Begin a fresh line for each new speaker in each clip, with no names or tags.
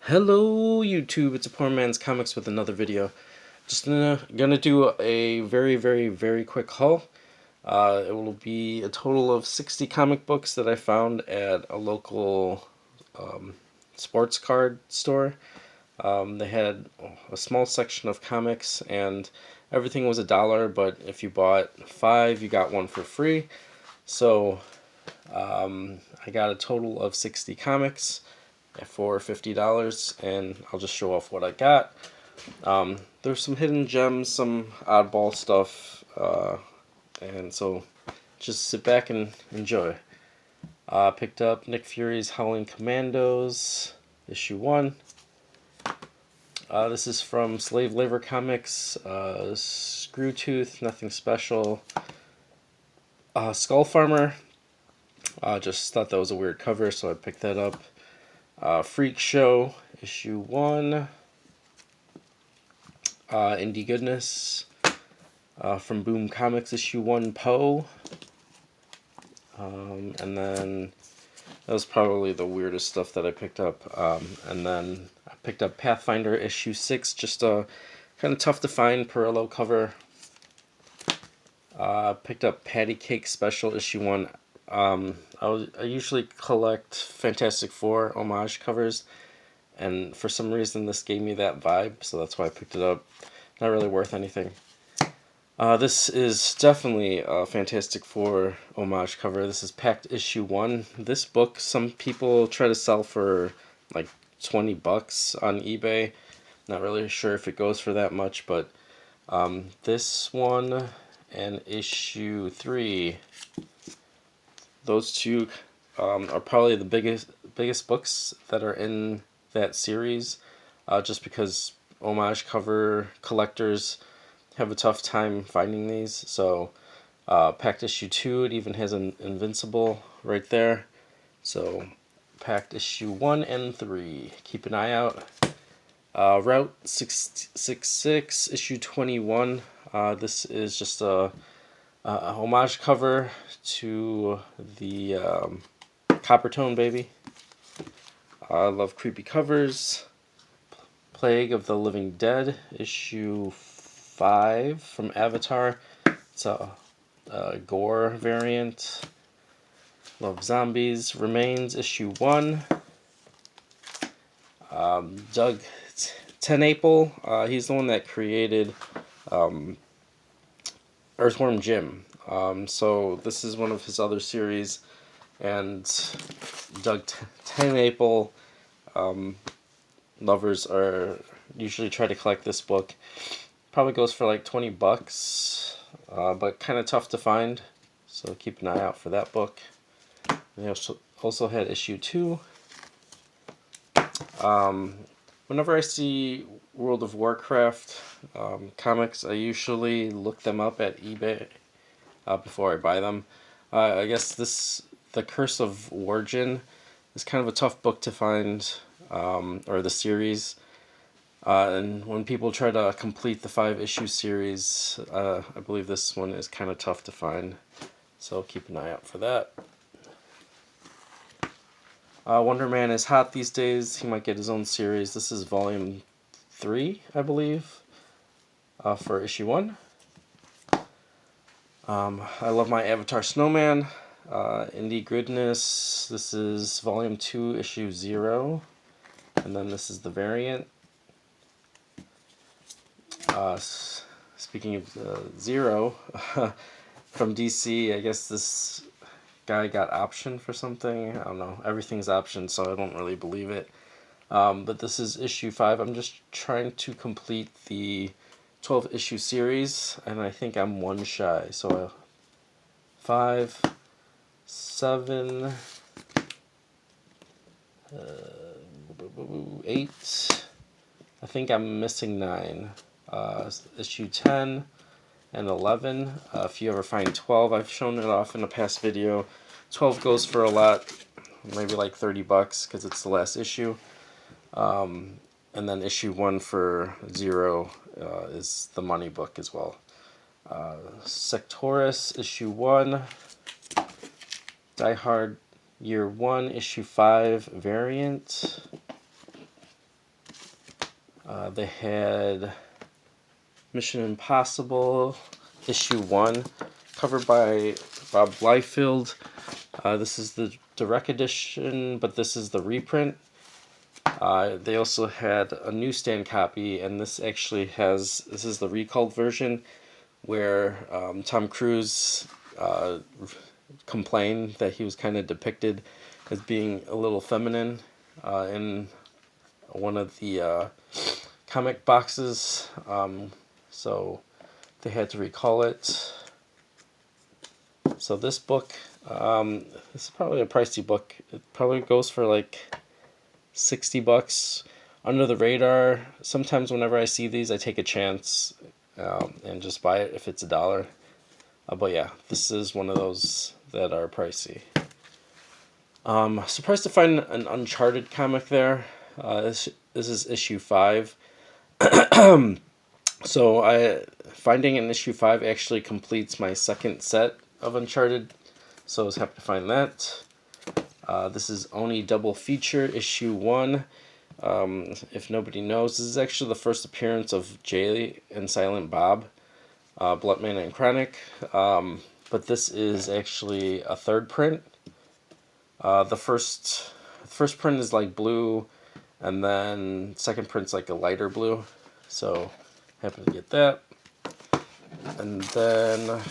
Hello YouTube, it's a Poor Man's Comics with another video. Just gonna do a very quick haul. It will be a total of 60 comic books that I found at a local sports card store. They had a small section of comics and everything was $1, but if you bought 5 you got one for free. So I got a total of 60 comics for $50, and I'll just show off what I got. There's some hidden gems, some oddball stuff, and so just sit back and enjoy. Picked up Nick Fury's Howling Commandos, issue 1. This is from Slave Labor Comics. Screwtooth, nothing special. Skull Farmer. Just thought that was a weird cover, so I picked that up. Freak Show, issue 1. Indie Goodness, from Boom Comics, issue 1, Poe. And then that was probably the weirdest stuff that I picked up. And then I picked up Pathfinder, issue 6, just a kind of tough to find Parallel cover. Picked up Patty Cake Special, issue 1. I usually collect Fantastic Four homage covers, and for some reason this gave me that vibe, so that's why I picked it up. Not really worth anything. This is definitely a Fantastic Four homage cover. This is Pact issue 1. This book some people try to sell for like $20 on eBay. Not really sure if it goes for that much, but this one and issue 3, those two are probably the biggest books that are in that series, just because homage cover collectors have a tough time finding these. So Pact issue 2, it even has an Invincible right there. So Pact issue 1 and 3, keep an eye out. Route 666 issue 21. This is just a homage cover to the Coppertone baby. I love creepy covers. Plague of the Living Dead, issue 5 from Avatar. It's a gore variant. Love Zombies. Remains, issue 1. Doug TenNapel, he's the one that created Earthworm Jim. So this is one of his other series, and Doug TenNapel lovers are usually try to collect this book. Probably goes for like $20, but kind of tough to find, so keep an eye out for that book. They also had issue 2. Whenever I see World of Warcraft comics, I usually look them up at eBay before I buy them. I guess The Curse of Warjin is kind of a tough book to find, or the series. And when people try to complete the 5-issue series, I believe this one is kind of tough to find. So keep an eye out for that. Wonder Man is hot these days. He might get his own series. This is volume 3, I believe, for issue 1. I love my Avatar Snowman. Indie Goodness. This is volume 2, issue 0. And then this is the variant. Speaking of 0, from DC, I guess this guy got optioned for something. I don't know. Everything's optioned, so I don't really believe it. But this is issue 5. I'm just trying to complete the 12-issue series, and I think I'm one shy. So 5, 7, 8. I think I'm missing 9. Issue 10 and 11. If you ever find 12, I've shown it off in a past video. 12 goes for a lot, maybe like $30 because it's the last issue. And then issue 1 for 0 is the money book as well. Sectorus, issue 1. Die Hard Year 1, issue 5 variant. They had Mission Impossible issue 1, covered by Bob Liefeld. This is the direct edition, but this is the reprint. They also had a newsstand copy, and this is the recalled version, where Tom Cruise complained that he was kind of depicted as being a little feminine in one of the comic boxes. So they had to recall it. So this book, this is probably a pricey book. It probably goes for like $60 under the radar. Sometimes whenever I see these, I take a chance and just buy it if it's $1. But yeah, this is one of those that are pricey. Surprised to find an Uncharted comic there. This is issue 5. So finding an issue 5 actually completes my second set of Uncharted, so I was happy to find that. This is Oni Double Feature issue 1. If nobody knows, this is actually the first appearance of Jay and Silent Bob, Bluntman and Chronic. But this is actually a third print. The first print is like blue, and then second print's like a lighter blue. So happy to get that. And then let's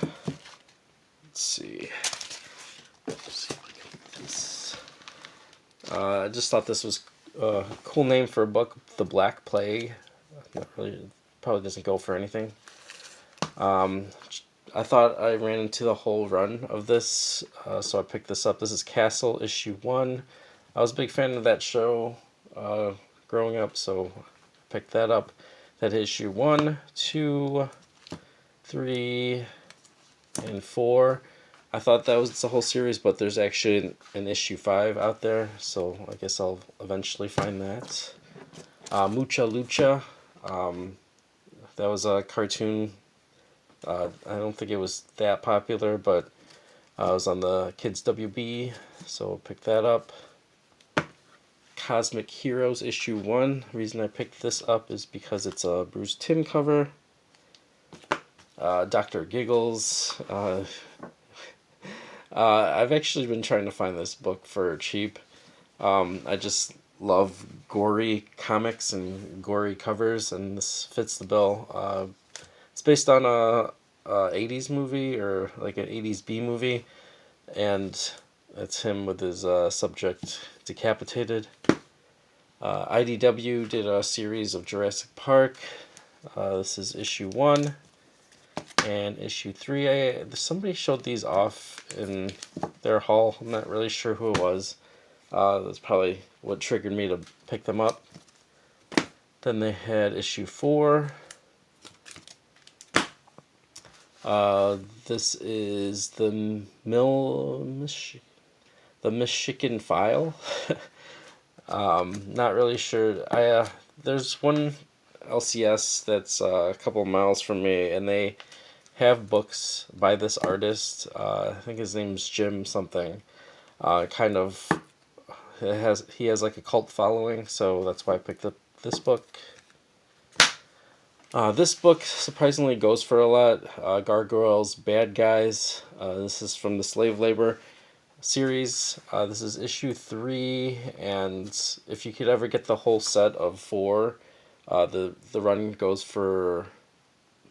see. I just thought this was a cool name for a book, The Black Plague. Not really, probably doesn't go for anything. I thought I ran into the whole run of this, so I picked this up. This is Castle issue 1. I was a big fan of that show growing up, so I picked that up. That issue 1, 2, 3, and 4. I thought that was the whole series, but there's actually an issue 5 out there, so I guess I'll eventually find that. Mucha Lucha. That was a cartoon. I don't think it was that popular, but it was on the Kids WB, so I'll pick that up. Cosmic Heroes issue 1. The reason I picked this up is because it's a Bruce Timm cover. Dr. Giggles. I've actually been trying to find this book for cheap. I just love gory comics and gory covers, and this fits the bill. It's based on a 80s movie, or like an 80s B movie, and it's him with his subject decapitated. IDW did a series of Jurassic Park. This is issue 1. And issue 3, somebody showed these off in their haul. I'm not really sure who it was. That's probably what triggered me to pick them up. Then they had issue 4. This is the Michigan File. Not really sure. There's one LCS that's a couple miles from me, and they have books by this artist. I think his name's Jim something. He has like a cult following, so that's why I picked up this book. This book surprisingly goes for a lot. Gargoyles Bad Guys. This is from the Slave Labor series. This is issue 3, and if you could ever get the whole set of 4, the run goes for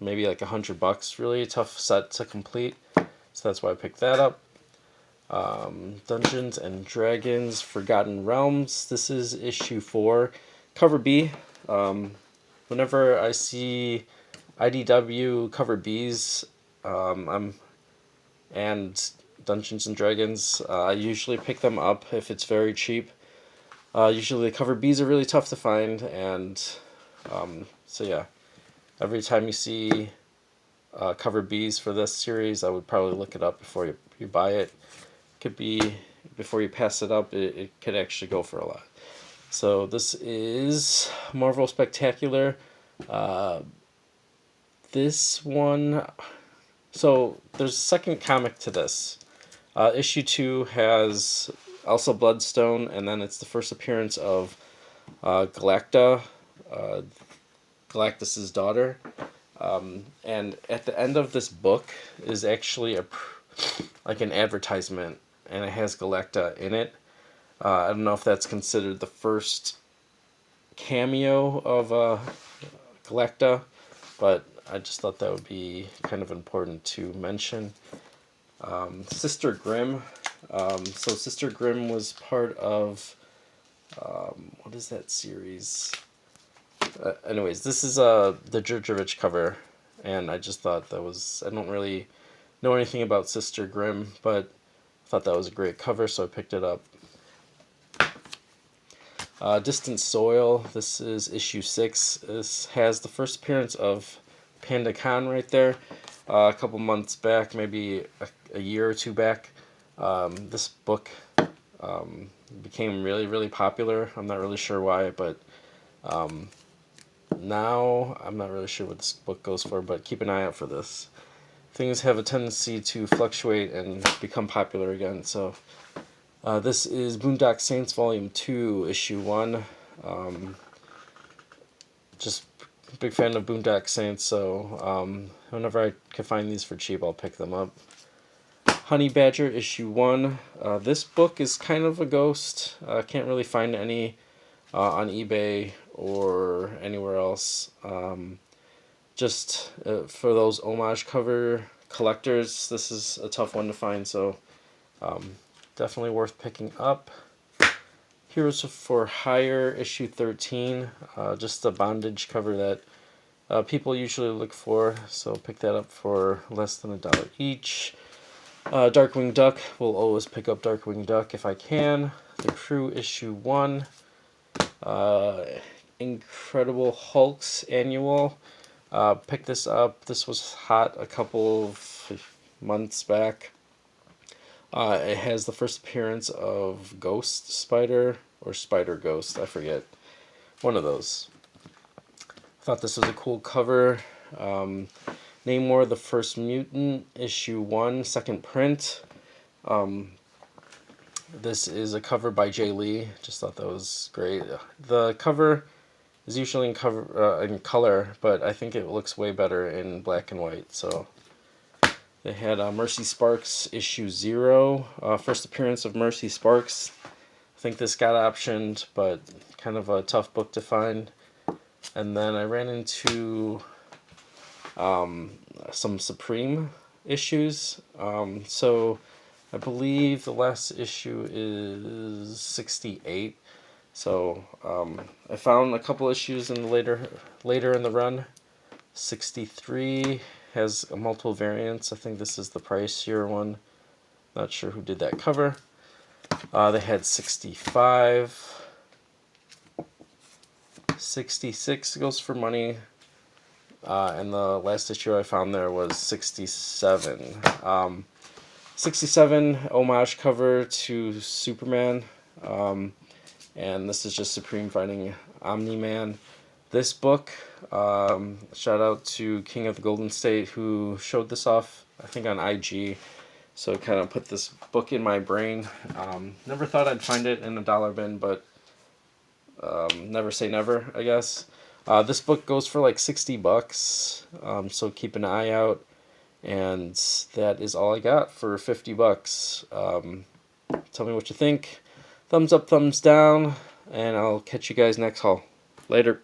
maybe like $100. Really a tough set to complete, so that's why I picked that up. Dungeons and Dragons Forgotten Realms. This is issue 4, cover B. Whenever I see IDW cover Bs, and Dungeons and Dragons, I usually pick them up if it's very cheap. Usually the cover Bs are really tough to find, and so yeah, every time you see cover Bs for this series, I would probably look it up before you buy it. Could be before you pass it up, it could actually go for a lot. So this is Marvel Spectacular. This one, so there's a second comic to this. Issue 2 has Elsa Bloodstone, and then it's the first appearance of Galacta. Galactus's daughter. And at the end of this book is actually like an advertisement, and it has Galacta in it. I don't know if that's considered the first cameo of Galacta, but I just thought that would be kind of important to mention. Sister Grimm. So Sister Grimm was part of what is that series? Anyways, this is the Jurjevich cover, and I just thought that was, I don't really know anything about Sister Grimm, but I thought that was a great cover, so I picked it up. Distant Soil, this is issue 6. This has the first appearance of Panda Khan right there. A couple months back, maybe a year or two back, this book became really, really popular. I'm not really sure why, but now I'm not really sure what this book goes for, but keep an eye out for this. Things have a tendency to fluctuate and become popular again, so this is Boondock Saints Volume 2, Issue 1. Just a big fan of Boondock Saints, so whenever I can find these for cheap, I'll pick them up. Honey Badger, Issue 1. This book is kind of a ghost. I can't really find any on eBay or anywhere else. Just for those homage cover collectors, this is a tough one to find, so definitely worth picking up. Heroes for Hire, Issue 13. Just a bondage cover that people usually look for, so pick that up for less than $1 each. Darkwing Duck, will always pick up Darkwing Duck if I can. The Crew, Issue 1. Incredible Hulks Annual. Pick this up. This was hot a couple of months back. It has the first appearance of Ghost Spider, or Spider Ghost, I forget. One of those. Thought this was a cool cover. Namor the First Mutant, Issue 1, second print. This is a cover by Jay Lee. Just thought that was great. The cover is usually in color, but I think it looks way better in black and white. So they had Mercy Sparks, Issue 0. First appearance of Mercy Sparks. I think this got optioned, but kind of a tough book to find. And then I ran into some Supreme issues. So I believe the last issue is 68. So I found a couple issues in later in the run. 63 has multiple variants. I think this is the pricier one. Not sure who did that cover. They had 65. 66 goes for money. And the last issue I found there was 67. 67 homage cover to Superman. And this is just Supreme fighting Omni-Man. This book, shout out to King of the Golden State who showed this off, I think on IG. So it kind of put this book in my brain. Never thought I'd find it in a dollar bin, but never say never, I guess. This book goes for like $60, so keep an eye out. And that is all I got for $50. Tell me what you think. Thumbs up, thumbs down, and I'll catch you guys next haul. Later.